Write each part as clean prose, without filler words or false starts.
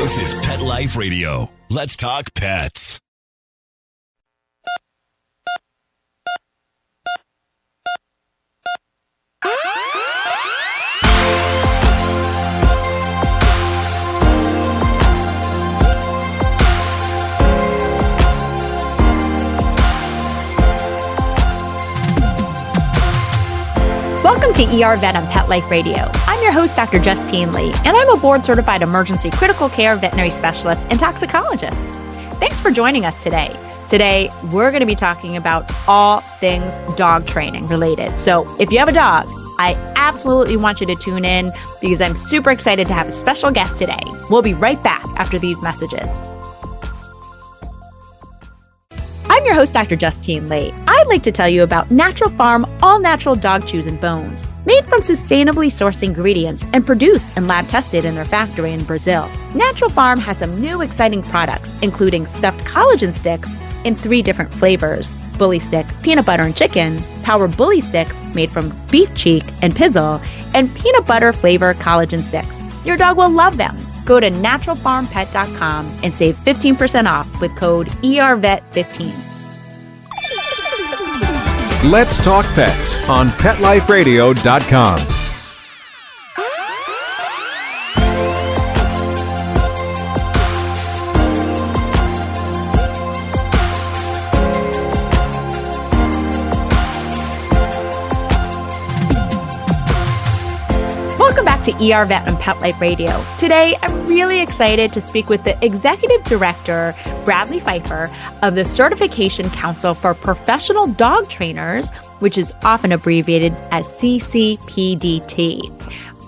This is Pet Life Radio. Let's talk pets. Welcome to ER Vet on Pet Life Radio. I'm your host, Dr. Justine Lee, and I'm a board-certified emergency critical care veterinary specialist and toxicologist. Thanks for joining us today. Today, we're going to be talking about all things dog training related. So if you have a dog, I absolutely want you to tune in because I'm super excited to have a special guest today. We'll be right back after these messages. I'm your host, Dr. Justine Lee. I'd like to tell you about Natural Farm all-natural dog chews and bones, made from sustainably sourced ingredients and produced and lab tested in their factory in Brazil. Natural Farm has some new exciting products, including stuffed collagen sticks in 3 different flavors: Bully Stick, Peanut Butter and Chicken, Power Bully Sticks made from beef cheek and pizzle, and peanut butter flavor collagen sticks. Your dog will love them. Go to naturalfarmpet.com and save 15% off with code ERVET15. Let's Talk Pets on PetLifeRadio.com. Welcome back to ER Vet on Pet Life Radio. Today, I'm really excited to speak with the Executive Director, Bradley Phifer, of the Certification Council for Professional Dog Trainers, which is often abbreviated as CCPDT.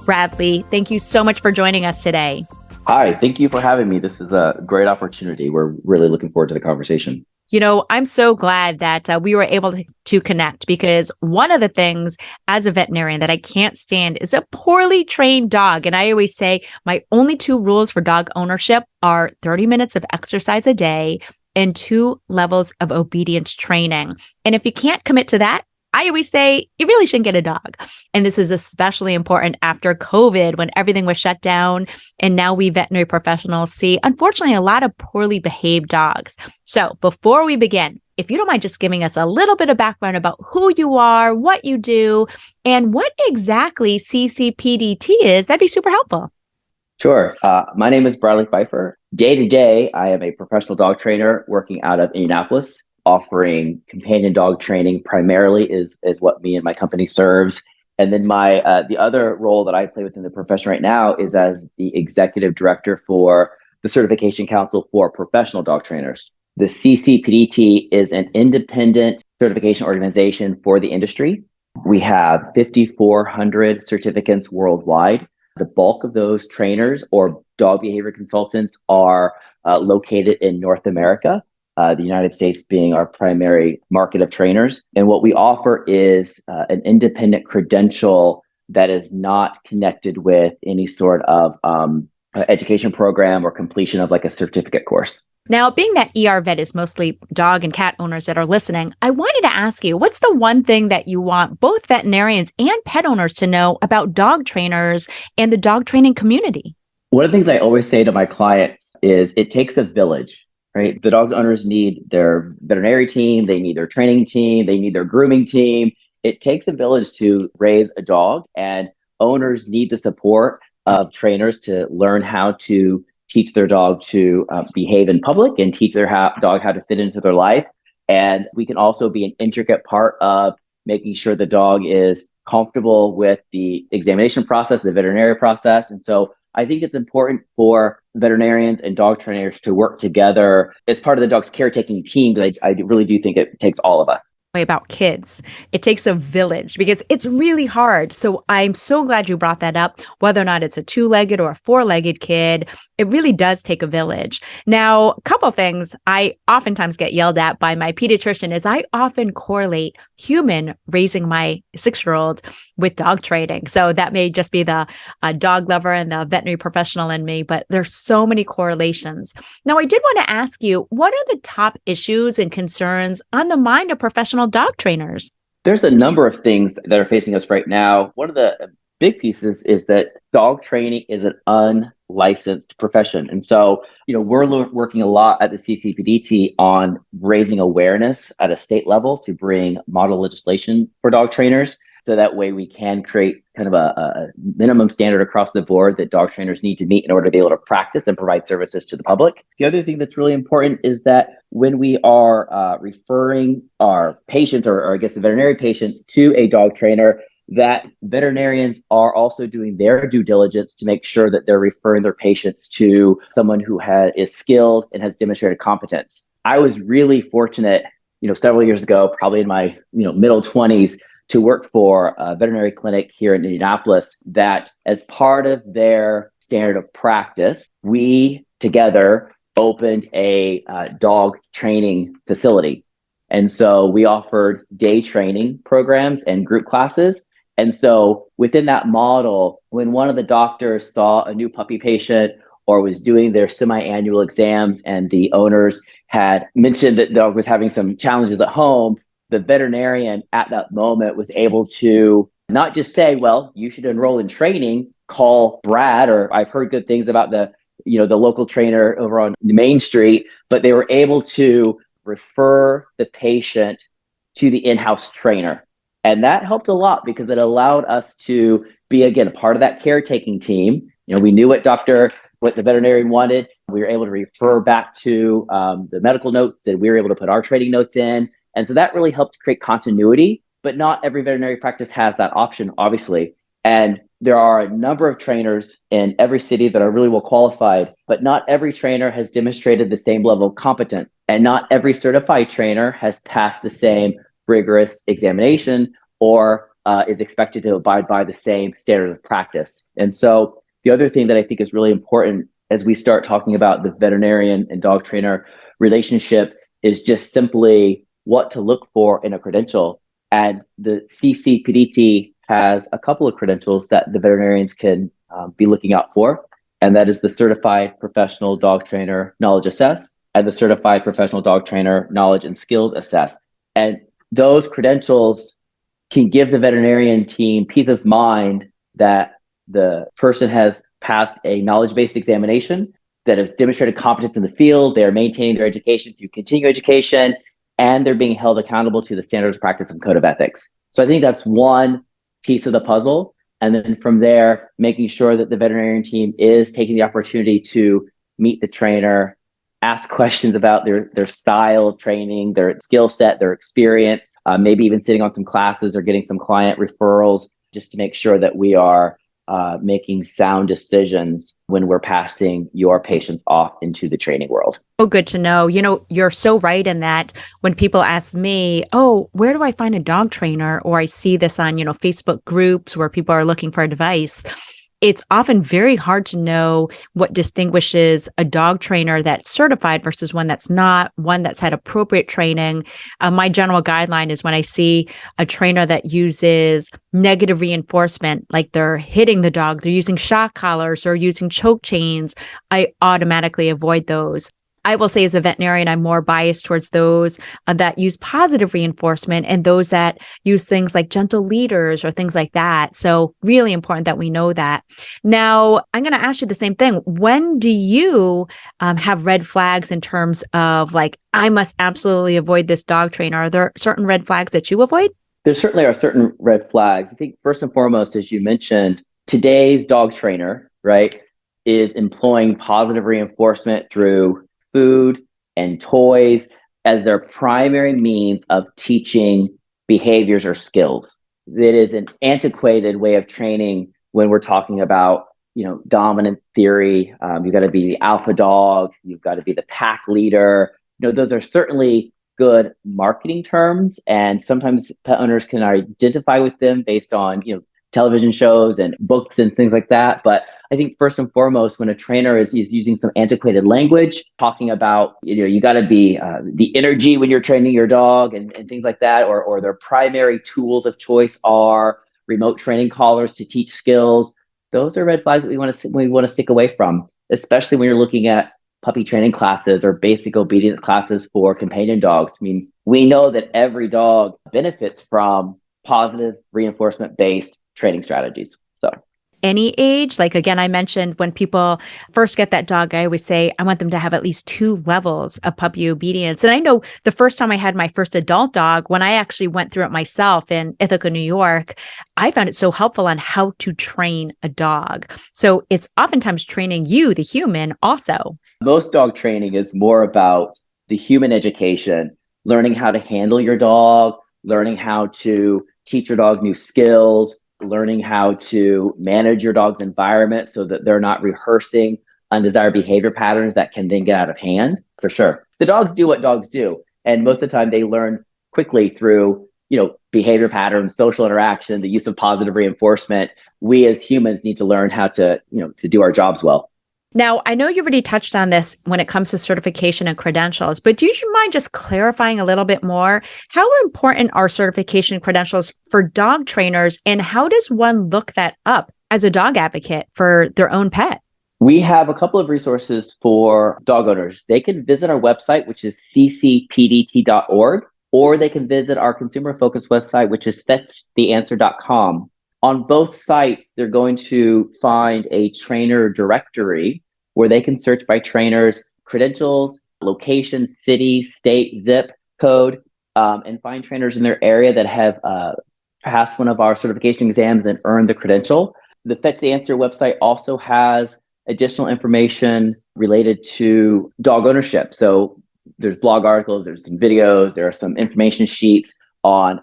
Bradley, thank you so much for joining us today. Hi, thank you for having me. This is a great opportunity. We're really looking forward to the conversation. You know, I'm so glad that we were able to connect, because one of the things as a veterinarian that I can't stand is a poorly trained dog. And I always say my only 2 rules for dog ownership are 30 minutes of exercise a day and 2 levels of obedience training. And if you can't commit to that, I always say you really shouldn't get a dog. And this is especially important after COVID, when everything was shut down. And now we veterinary professionals see, unfortunately, a lot of poorly behaved dogs. So before we begin, if you don't mind just giving us a little bit of background about who you are, what you do, and what exactly CCPDT is, that'd be super helpful. Sure. My name is Bradley Phifer. Day to day, I am a professional dog trainer working out of Indianapolis. Offering companion dog training primarily is what me and my company serves. And then my the other role that I play within the profession right now is as the executive director for the Certification Council for Professional Dog Trainers. The CCPDT is an independent certification organization for the industry. We have 5,400 certificates worldwide. The bulk of those trainers or dog behavior consultants are located in North America. The United States being our primary market of trainers. And what we offer is an independent credential that is not connected with any sort of education program or completion of like a certificate course. Now, being that ER Vet is mostly dog and cat owners that are listening, I wanted to ask you, what's the one thing that you want both veterinarians and pet owners to know about dog trainers and the dog training community? One of the things I always say to my clients is it takes a village. Right? The dog's owners need their veterinary team, they need their training team, they need their grooming team. It takes a village to raise a dog, and owners need the support of trainers to learn how to teach their dog to behave in public and teach their dog how to fit into their life. And we can also be an intricate part of making sure the dog is comfortable with the examination process, the veterinary process. And so I think it's important for veterinarians and dog trainers to work together as part of the dog's caretaking team. But I really do think it takes all of us. About kids. It takes a village because it's really hard. So I'm so glad you brought that up. Whether or not it's a 2-legged or a 4-legged kid, it really does take a village. Now, a couple things I oftentimes get yelled at by my pediatrician is I often correlate human raising my 6-year-old with dog training. So that may just be the dog lover and the veterinary professional in me, but there's so many correlations. Now, I did want to ask you, what are the top issues and concerns on the mind of professional dog trainers? There's a number of things that are facing us right now. One of the big pieces is that dog training is an licensed profession. And so, we're working a lot at the CCPDT on raising awareness at a state level to bring model legislation for dog trainers. So that way we can create kind of a minimum standard across the board that dog trainers need to meet in order to be able to practice and provide services to the public. The other thing that's really important is that when we are referring our patients, or I guess the veterinary patients, to a dog trainer, that veterinarians are also doing their due diligence to make sure that they're referring their patients to someone who is skilled and has demonstrated competence. I was really fortunate, several years ago, probably in my middle 20s, to work for a veterinary clinic here in Indianapolis that, as part of their standard of practice, we together opened a dog training facility. And so we offered day training programs and group classes. And so within that model, when one of the doctors saw a new puppy patient or was doing their semi-annual exams and the owners had mentioned that the dog was having some challenges at home, the veterinarian at that moment was able to not just say, well, you should enroll in training, call Brad, or I've heard good things about the local trainer over on Main Street, but they were able to refer the patient to the in-house trainer. And that helped a lot because it allowed us to be, again, a part of that caretaking team. We knew what the veterinarian wanted. We were able to refer back to the medical notes, and we were able to put our training notes in. And so that really helped create continuity, but not every veterinary practice has that option, obviously. And there are a number of trainers in every city that are really well qualified, but not every trainer has demonstrated the same level of competence. And not every certified trainer has passed the same rigorous examination or is expected to abide by the same standard of practice. And so the other thing that I think is really important as we start talking about the veterinarian and dog trainer relationship is just simply what to look for in a credential. And the CCPDT has a couple of credentials that the veterinarians can be looking out for. And that is the Certified Professional Dog Trainer Knowledge Assessed and the Certified Professional Dog Trainer Knowledge and Skills Assessed. And those credentials can give the veterinarian team peace of mind that the person has passed a knowledge-based examination, that has demonstrated competence in the field, they are maintaining their education through continuing education, and they're being held accountable to the standards of practice and code of ethics. So I think that's one piece of the puzzle. And then from there, making sure that the veterinarian team is taking the opportunity to meet the trainer, ask questions about their style of training, their skill set, their experience, maybe even sitting on some classes or getting some client referrals, just to make sure that we are making sound decisions when we're passing your patients off into the training world. Oh, good to know. You're so right in that when people ask me, oh, where do I find a dog trainer? Or I see this on, Facebook groups where people are looking for advice. It's often very hard to know what distinguishes a dog trainer that's certified versus one that's not, one that's had appropriate training. My general guideline is when I see a trainer that uses negative reinforcement, like they're hitting the dog, they're using shock collars or using choke chains, I automatically avoid those. I will say as a veterinarian, I'm more biased towards those that use positive reinforcement and those that use things like gentle leaders or things like that. So really important that we know that. Now, I'm going to ask you the same thing. When do you have red flags in terms of like, I must absolutely avoid this dog trainer? Are there certain red flags that you avoid? There certainly are certain red flags. I think first and foremost, as you mentioned, today's dog trainer, right, is employing positive reinforcement through food and toys as their primary means of teaching behaviors or skills. It is an antiquated way of training when we're talking about, dominant theory. You've got to be the alpha dog. You've got to be the pack leader. Those are certainly good marketing terms, and sometimes pet owners can identify with them based on, television shows and books and things like that. But I think first and foremost, when a trainer is using some antiquated language, talking about, you got to be the energy when you're training your dog and things like that, or their primary tools of choice are remote training collars to teach skills. Those are red flags that we want to stick away from, especially when you're looking at puppy training classes or basic obedience classes for companion dogs. I mean, we know that every dog benefits from positive reinforcement-based training strategies. So, any age? Like, again, I mentioned when people first get that dog, I always say, I want them to have at least 2 levels of puppy obedience. And I know the first time I had my first adult dog, when I actually went through it myself in Ithaca, New York, I found it so helpful on how to train a dog. So it's oftentimes training you, the human, also. Most dog training is more about the human education, learning how to handle your dog, learning how to teach your dog new skills, learning how to manage your dog's environment so that they're not rehearsing undesired behavior patterns that can then get out of hand, for sure. The dogs do what dogs do. And most of the time they learn quickly through, behavior patterns, social interaction, the use of positive reinforcement. We as humans need to learn how to do our jobs well. Now, I know you already touched on this when it comes to certification and credentials, but do you mind just clarifying a little bit more? How important are certification credentials for dog trainers, and how does one look that up as a dog advocate for their own pet? We have a couple of resources for dog owners. They can visit our website, which is ccpdt.org, or they can visit our consumer-focused website, which is fetchtheanswer.com. On both sites, they're going to find a trainer directory where they can search by trainers' credentials, location, city, state, zip code, and find trainers in their area that have passed one of our certification exams and earned the credential. The Fetch the Answer website also has additional information related to dog ownership. So there's blog articles, there's some videos, there are some information sheets on,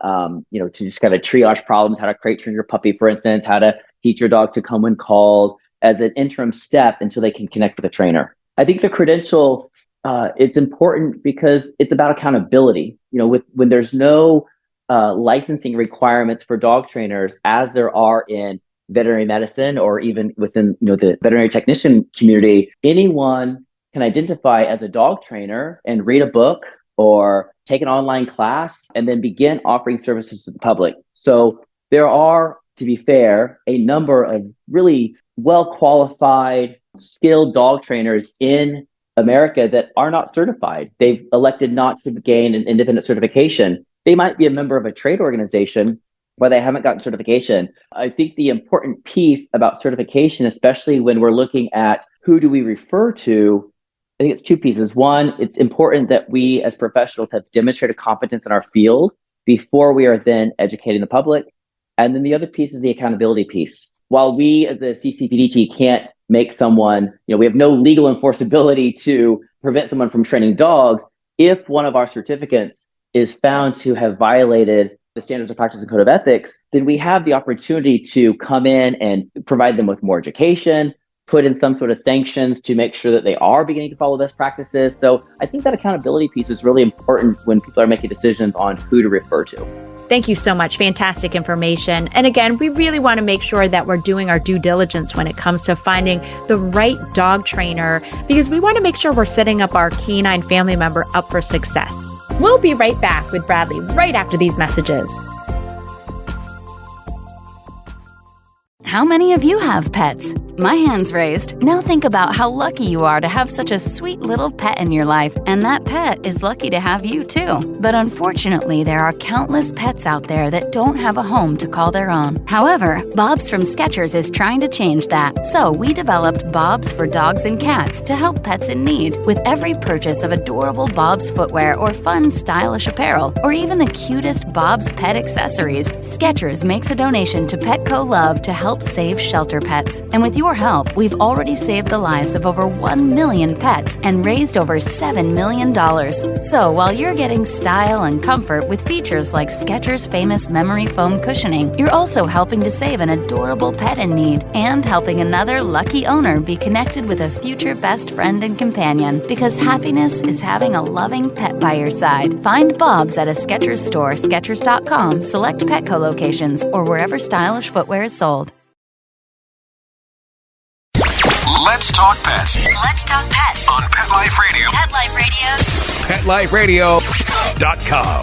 to just kind of triage problems, how to crate train your puppy, for instance, how to teach your dog to come when called as an interim step until they can connect with a trainer. I think the credential, it's important because it's about accountability. When there's no licensing requirements for dog trainers, as there are in veterinary medicine or even within the veterinary technician community, anyone can identify as a dog trainer and read a book or take an online class and then begin offering services to the public. So there are, to be fair, a number of really well-qualified, skilled dog trainers in America that are not certified. They've elected not to gain an independent certification. They might be a member of a trade organization, but they haven't gotten certification. I think the important piece about certification, especially when we're looking at who do we refer to, I think it's 2 pieces. One, it's important that we as professionals have demonstrated competence in our field before we are then educating the public. And then the other piece is the accountability piece. While we as the CCPDT can't make someone, we have no legal enforceability to prevent someone from training dogs, if one of our certificates is found to have violated the standards of practice and code of ethics, then we have the opportunity to come in and provide them with more education, put in some sort of sanctions to make sure that they are beginning to follow best practices. So I think that accountability piece is really important when people are making decisions on who to refer to. Thank you so much. Fantastic information. And again, we really want to make sure that we're doing our due diligence when it comes to finding the right dog trainer, because we want to make sure we're setting up our canine family member up for success. We'll be right back with Bradley right after these messages. How many of you have pets? My hand's raised. Now think about how lucky you are to have such a sweet little pet in your life, and that pet is lucky to have you too. But unfortunately, there are countless pets out there that don't have a home to call their own. However, Bob's from Skechers is trying to change that. So we developed Bob's for dogs and cats to help pets in need. With every purchase of adorable Bob's footwear or fun, stylish apparel, or even the cutest Bob's pet accessories, Skechers makes a donation to Petco Love to help save shelter pets. And with your help, we've already saved the lives of over 1 million pets and raised over $7 million. So while you're getting style and comfort with features like Skechers' famous memory foam cushioning, you're also helping to save an adorable pet in need and helping another lucky owner be connected with a future best friend and companion, because happiness is having a loving pet by your side. Find Bob's at a Skechers store, Skechers.com, select Petco locations, or wherever stylish footwear is sold. Let's talk pets. Let's talk pets On Pet Life Radio. Pet Life Radio. PetLifeRadio.com.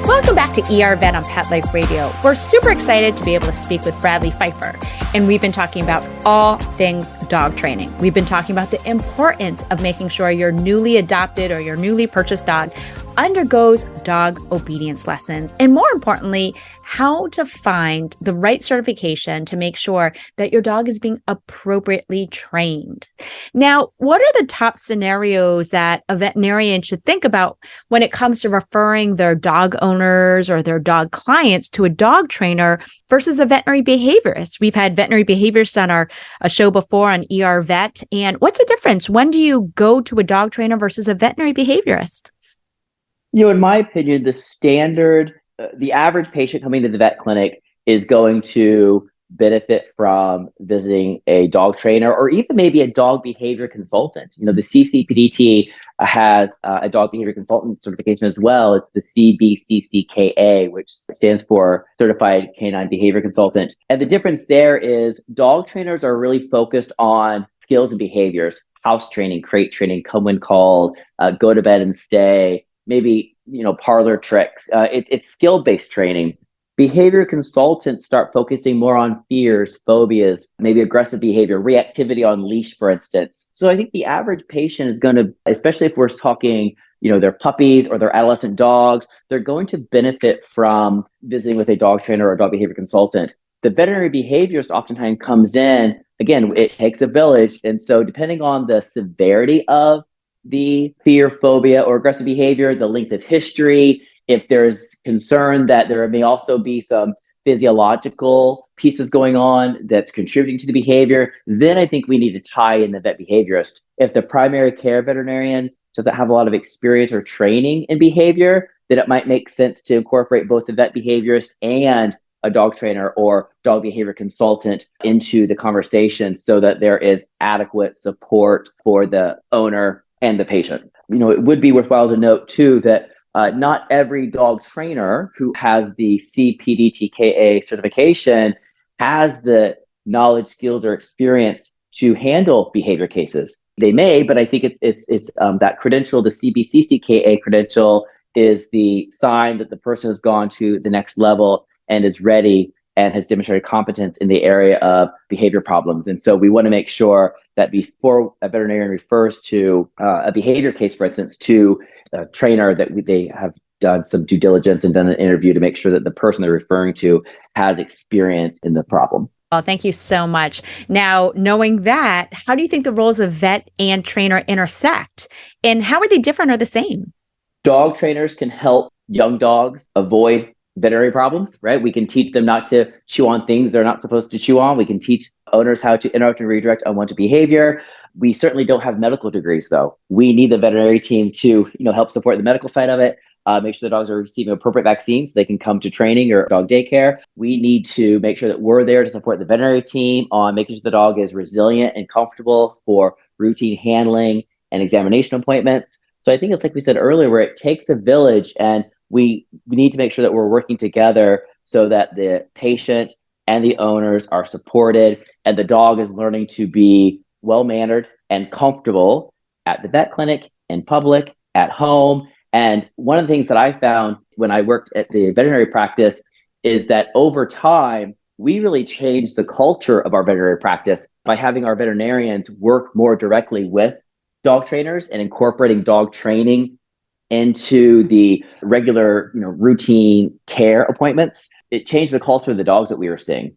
Welcome back to ER Vet on Pet Life Radio. We're super excited to be able to speak with Bradley Phifer, and we've been talking about all things dog training. We've been talking about the importance of making sure your newly adopted or your newly purchased dog undergoes dog obedience lessons, and more importantly, how to find the right certification to make sure that your dog is being appropriately trained. Now, what are the top scenarios that a veterinarian should think about when it comes to referring their dog owners or their dog clients to a dog trainer versus a veterinary behaviorist? We've had veterinary behaviorists on our show before on ER Vet. And what's the difference? When do you go to a dog trainer versus a veterinary behaviorist? In my opinion, the average patient coming to the vet clinic is going to benefit from visiting a dog trainer or even maybe a dog behavior consultant. The CCPDT has a dog behavior consultant certification as well. It's the CBCCKA, which stands for Certified Canine Behavior Consultant. And the difference there is dog trainers are really focused on skills and behaviors, house training, crate training, come when called, go to bed and stay, maybe, parlor tricks. It's skill-based training. Behavior consultants start focusing more on fears, phobias, maybe aggressive behavior, reactivity on leash, for instance. So I think the average patient is going to, especially if we're talking, their puppies or their adolescent dogs, they're going to benefit from visiting with a dog trainer or a dog behavior consultant. The veterinary behaviorist oftentimes comes in, again, it takes a village. And so depending on the severity of the fear, phobia, or aggressive behavior, the length of history, if there's concern that there may also be some physiological pieces going on that's contributing to the behavior, then I think we need to tie in the vet behaviorist. If the primary care veterinarian doesn't have a lot of experience or training in behavior, then it might make sense to incorporate both the vet behaviorist and a dog trainer or dog behavior consultant into the conversation so that there is adequate support for the owner and the patient. It would be worthwhile to note too that not every dog trainer who has the CPDTKA certification has the knowledge, skills, or experience to handle behavior cases. They may, but I think it's that credential, the CBCCKA credential, is the sign that the person has gone to the next level and is ready and has demonstrated competence in the area of behavior problems. And so we want to make sure that before a veterinarian refers to a behavior case, for instance, to a trainer, that they have done some due diligence and done an interview to make sure that the person they're referring to has experience in the problem. Well, thank you so much. Now, knowing that, how do you think the roles of vet and trainer intersect? And how are they different or the same? Dog trainers can help young dogs avoid veterinary problems, right? We can teach them not to chew on things they're not supposed to chew on. We can teach owners how to interrupt and redirect unwanted behavior. We certainly don't have medical degrees, though. We need the veterinary team to, help support the medical side of it, make sure the dogs are receiving appropriate vaccines so they can come to training or dog daycare. We need to make sure that we're there to support the veterinary team on making sure the dog is resilient and comfortable for routine handling and examination appointments. So I think it's like we said earlier, where it takes a village, and we need to make sure that we're working together so that the patient and the owners are supported and the dog is learning to be well-mannered and comfortable at the vet clinic, in public, at home. And one of the things that I found when I worked at the veterinary practice is that over time, we really changed the culture of our veterinary practice by having our veterinarians work more directly with dog trainers and incorporating dog training into the regular, routine care appointments. It changed the culture of the dogs that we were seeing.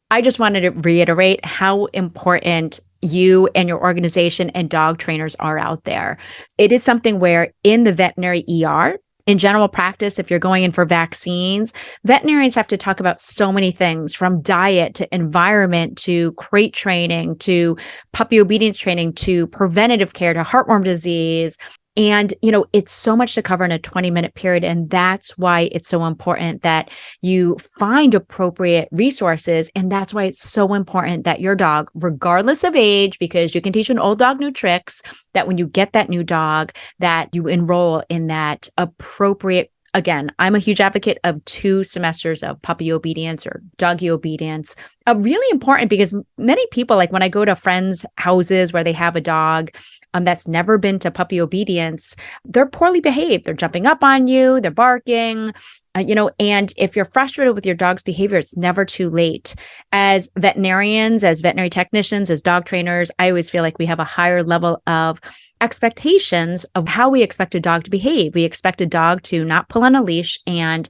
I just wanted to reiterate how important you and your organization and dog trainers are out there. It is something where in the veterinary ER, in general practice, if you're going in for vaccines, veterinarians have to talk about so many things, from diet to environment to crate training to puppy obedience training to preventative care to heartworm disease. And, it's so much to cover in a 20-minute period. And that's why it's so important that you find appropriate resources. And that's why it's so important that your dog, regardless of age, because you can teach an old dog new tricks, that when you get that new dog, that you enroll in that appropriate. Again, I'm a huge advocate of 2 semesters of puppy obedience or doggy obedience. Really important, because many people, like when I go to friends' houses where they have a dog that's never been to puppy obedience, they're poorly behaved. They're jumping up on you, they're barking. And if you're frustrated with your dog's behavior, it's never too late. As veterinarians, as veterinary technicians, as dog trainers, I always feel like we have a higher level of expectations of how we expect a dog to behave. We expect a dog to not pull on a leash and,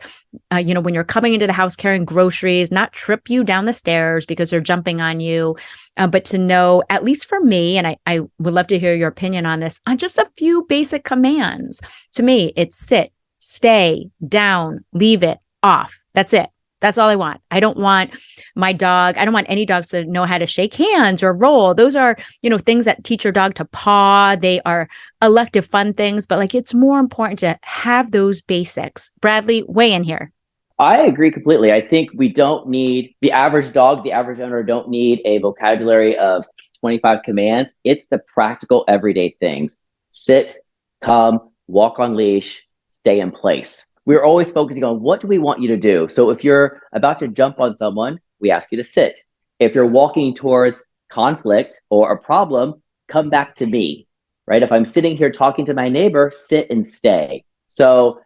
when you're coming into the house carrying groceries, not trip you down the stairs because they're jumping on you, but to know, at least for me, and I would love to hear your opinion on this, on just a few basic commands. To me, it's sit, stay, down, leave it, off. That's it. That's all I want. I don't want any dogs to know how to shake hands or roll. Those are, things that teach your dog to paw. They are elective fun things, but it's more important to have those basics. Bradley, weigh in here. I agree completely. I think we don't need the average dog, the average owner don't need a vocabulary of 25 commands. It's the practical everyday things. Sit, come, walk on leash, stay in place. We're always focusing on what do we want you to do. So if you're about to jump on someone, we ask you to sit. If you're walking towards conflict or a problem, come back to me, right? If I'm sitting here talking to my neighbor, sit and stay. So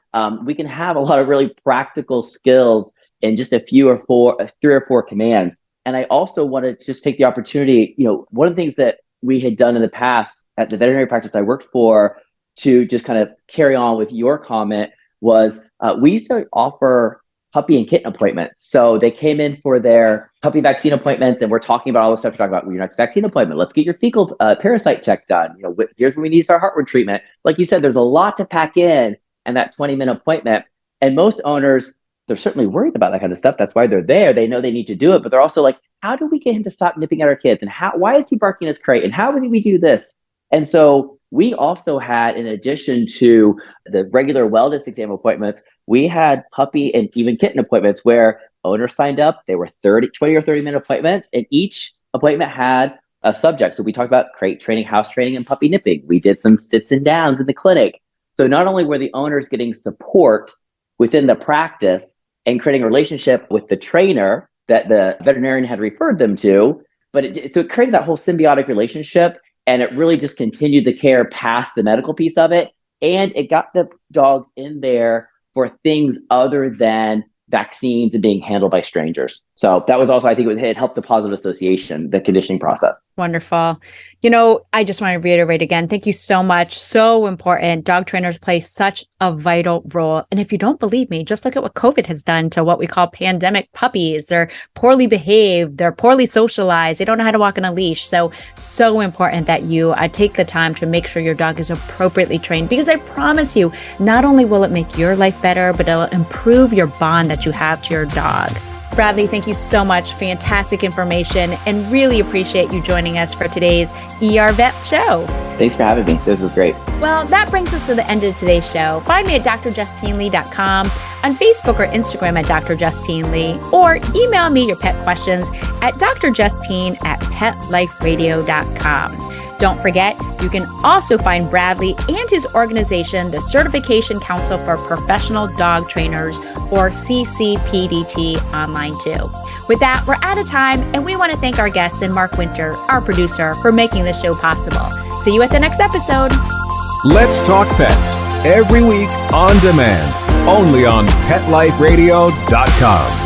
we can have a lot of really practical skills in just three or four commands. And I also want to just take the opportunity, one of the things that we had done in the past at the veterinary practice I worked for to just kind of carry on with your comment was we used to offer puppy and kitten appointments. So they came in for their puppy vaccine appointments, and we're talking about all the stuff we're talking about. Your next vaccine appointment, let's get your fecal parasite check done. Here's when we need to start heartworm treatment. Like you said, there's a lot to pack in that 20-minute appointment. And most owners, they're certainly worried about that kind of stuff. That's why they're there. They know they need to do it, but they're also like, how do we get him to stop nipping at our kids? And why is he barking his crate? And how do we do this? And so we also had, in addition to the regular wellness exam appointments, we had puppy and even kitten appointments where owners signed up. They were 20 or 30-minute appointments, and each appointment had a subject. So we talked about crate training, house training, and puppy nipping. We did some sits and downs in the clinic. So not only were the owners getting support within the practice and creating a relationship with the trainer that the veterinarian had referred them to, but it created that whole symbiotic relationship. And it really just continued the care past the medical piece of it. And it got the dogs in there for things other than vaccines and being handled by strangers. So that was also, I think it helped the positive association, the conditioning process. Wonderful. I just want to reiterate again, thank you so much. So important. Dog trainers play such a vital role. And if you don't believe me, just look at what COVID has done to what we call pandemic puppies. They're poorly behaved. They're poorly socialized. They don't know how to walk on a leash. So important that you take the time to make sure your dog is appropriately trained, because I promise you, not only will it make your life better, but it'll improve your bond that you have to your dog. Bradley, thank you so much. Fantastic information, and really appreciate you joining us for today's ER Vet Show. Thanks for having me. This was great. Well, that brings us to the end of today's show. Find me at drjustinelee.com, on Facebook or Instagram at Dr. Justine Lee, or email me your pet questions at drjustine@petliferadio.com. Don't forget, you can also find Bradley and his organization, the Certification Council for Professional Dog Trainers, or CCPDT, online too. With that, we're out of time, and we want to thank our guests and Mark Winter, our producer, for making this show possible. See you at the next episode. Let's Talk Pets, every week on demand, only on PetLifeRadio.com.